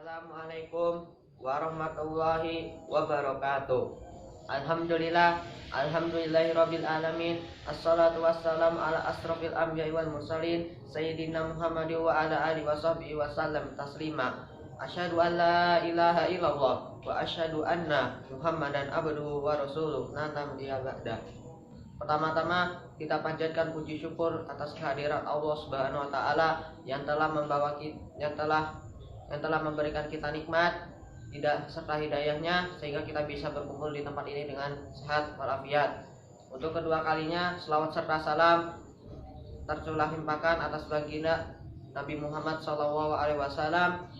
Assalamualaikum warahmatullahi wabarakatuh. Alhamdulillahirabbil alamin. Assalatu wassalamu ala asrofil anbiya'i wal mursalin sayyidina Muhammadin wa ala alihi washabbihi wasallam taslima. Asyhadu an la ilaha illallah wa asyhadu anna Muhammadan abduhu wa rasuluh. Pertama-tama kita panjatkan puji syukur atas kehadiran Allah Subhanahu wa taala yang telah memberikan kita nikmat serta hidayahnya sehingga kita bisa berkumpul di tempat ini dengan sehat walafiat. Untuk kedua kalinya selawat serta salam tercurah limpahkan atas baginda Nabi Muhammad SAW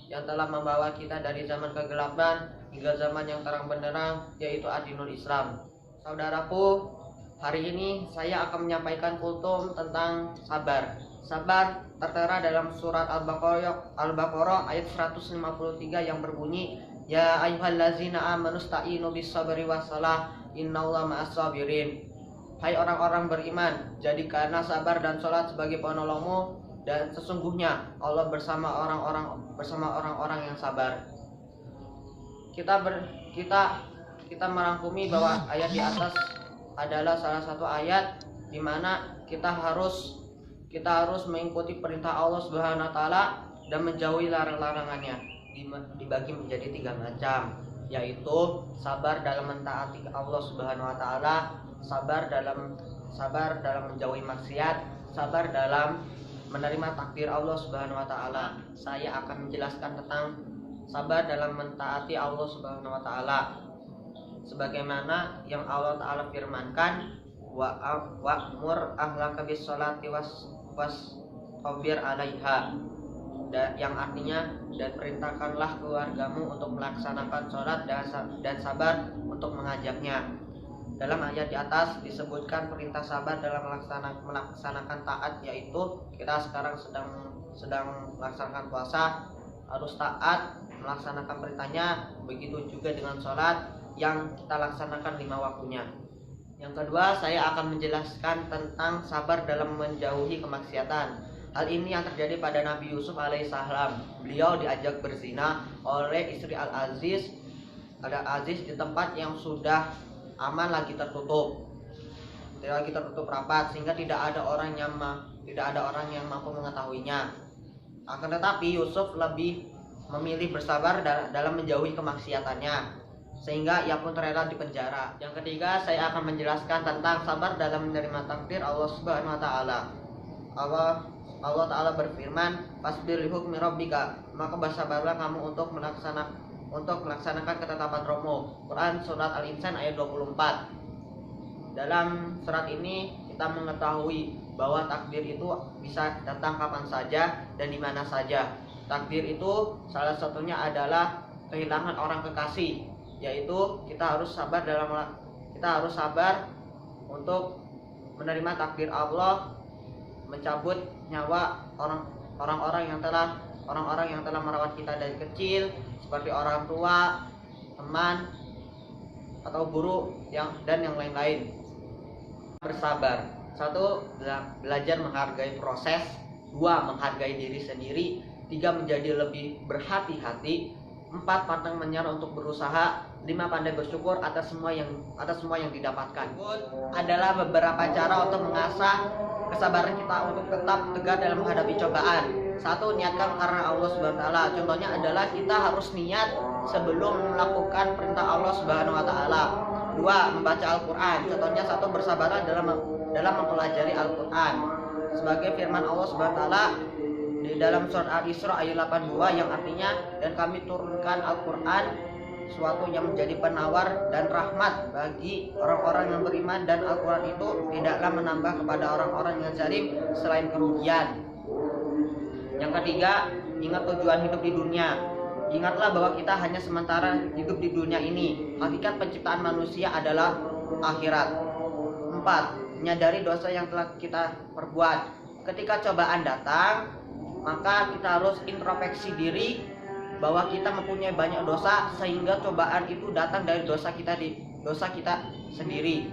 yang telah membawa kita dari zaman kegelapan hingga zaman yang terang benderang, yaitu Adinul Islam. Saudaraku, hari ini saya akan menyampaikan kultum tentang sabar. Sabar tertera dalam surat Al-Baqarah ayat 153 yang berbunyi, Ya ayyuhallazina amanu sta'inu bis-sabri was-salah innallaha ma'as-sabirin. Hai orang-orang beriman, jadikanlah sabar dan salat sebagai penolongmu, dan sesungguhnya Allah bersama orang-orang yang sabar. Kita merangkumi bahwa ayat di atas adalah salah satu ayat di mana kita harus mengikuti perintah Allah Subhanahu wa taala dan menjauhi larang-larangannya. Dibagi menjadi 3 macam, yaitu sabar dalam mentaati Allah Subhanahu wa taala, sabar dalam menjauhi maksiat, sabar dalam menerima takdir Allah Subhanahu wa taala. Saya akan menjelaskan tentang sabar dalam mentaati Allah Subhanahu wa taala sebagaimana yang Allah taala firmankan, wa'mur ahlaka bis sholati wastabir 'alaiha, yang artinya dan perintahkanlah keluargamu untuk melaksanakan sholat dan sabar untuk mengajaknya. Dalam ayat di atas disebutkan perintah sabar dalam melaksanakan taat, yaitu kita sekarang sedang melaksanakan puasa, harus taat melaksanakan perintahnya. Begitu juga dengan sholat yang kita laksanakan 5 waktunya. Yang kedua, saya akan menjelaskan tentang sabar dalam menjauhi kemaksiatan. Hal ini yang terjadi pada Nabi Yusuf alaihissalam. Beliau diajak berzina oleh istri Al-Aziz di tempat yang sudah aman, lagi tertutup rapat, sehingga tidak ada orang yang mampu mengetahuinya. Akan tetapi Yusuf lebih memilih bersabar dalam menjauhi kemaksiatannya, sehingga ia pun rela di penjara. Yang ketiga, saya akan menjelaskan tentang sabar dalam menerima takdir Allah Subhanahu wa taala. Allah taala berfirman, "Fasbir li hukmi rabbika," maka bersabarlah kamu untuk melaksanakan ketetapan Rabbmu. Quran surat Al-Insan ayat 24. Dalam surat ini kita mengetahui bahwa takdir itu bisa datang kapan saja dan di mana saja. Takdir itu salah satunya adalah kehilangan orang kekasih, yaitu kita harus sabar untuk menerima takdir Allah, mencabut nyawa orang-orang yang telah merawat kita dari kecil, seperti orang tua, teman, atau guru dan yang lain-lain. Bersabar. 1. Belajar menghargai proses. 2. Menghargai diri sendiri. 3. Menjadi lebih berhati-hati. 4. Pantang menyerah untuk berusaha. 5. Pandai bersyukur atas semua yang didapatkan. Adalah beberapa cara untuk mengasah kesabaran kita untuk tetap tegar dalam menghadapi cobaan. 1. Niatkan karena Allah Subhanahu wa taala. Contohnya adalah kita harus niat sebelum melakukan perintah Allah Subhanahu wa taala. 2. Membaca Al-Qur'an. Contohnya 1. Bersabarlah dalam mempelajari Al-Qur'an. Sebagai firman Allah Subhanahu wa taala di dalam surat Al-Isra ayat 82 yang artinya, dan kami turunkan Al-Qur'an suatu yang menjadi penawar dan rahmat bagi orang-orang yang beriman, dan Al-Quran itu tidaklah menambah kepada orang-orang yang zalim selain kerugian. Yang ketiga, ingat tujuan hidup di dunia. Ingatlah bahwa kita hanya sementara hidup di dunia ini. Hakikat penciptaan manusia adalah akhirat. 4. Menyadari dosa yang telah kita perbuat. Ketika cobaan datang, maka kita harus introspeksi diri bahwa kita mempunyai banyak dosa, sehingga cobaan itu datang dari dosa kita sendiri.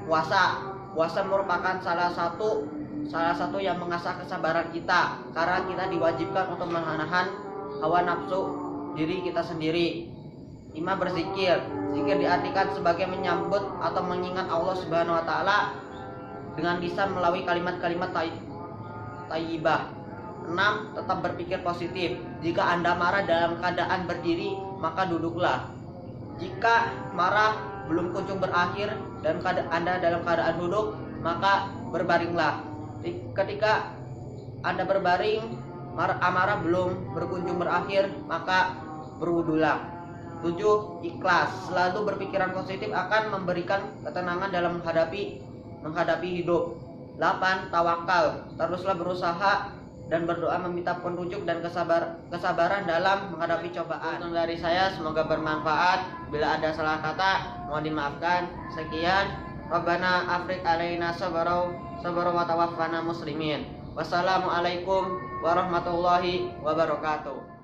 Puasa merupakan salah satu yang mengasah kesabaran kita, karena kita diwajibkan untuk menahan hawa nafsu diri kita sendiri. 5. Berzikir. Zikir diartikan sebagai menyambut atau mengingat Allah Subhanahu wa taala dengan lisan melalui kalimat-kalimat thayyibah. 6. Tetap berpikir positif. Jika Anda marah dalam keadaan berdiri, maka duduklah. Jika marah belum kunjung berakhir dan Anda dalam keadaan duduk, maka berbaringlah. Ketika Anda berbaring, amarah belum berkunjung berakhir, maka berwudulah. 7. Ikhlas. Selalu berpikiran positif akan memberikan ketenangan dalam menghadapi hidup. 8. Tawakal. Teruslah berusaha dan berdoa meminta petunjuk dan kesabaran dalam menghadapi cobaan. Untuk dari saya, semoga bermanfaat. Bila ada salah kata, mohon dimaafkan. Sekian. Rabbana afrik alaina sabara wa tawaffana muslimin. Wassalamualaikum warahmatullahi wabarakatuh.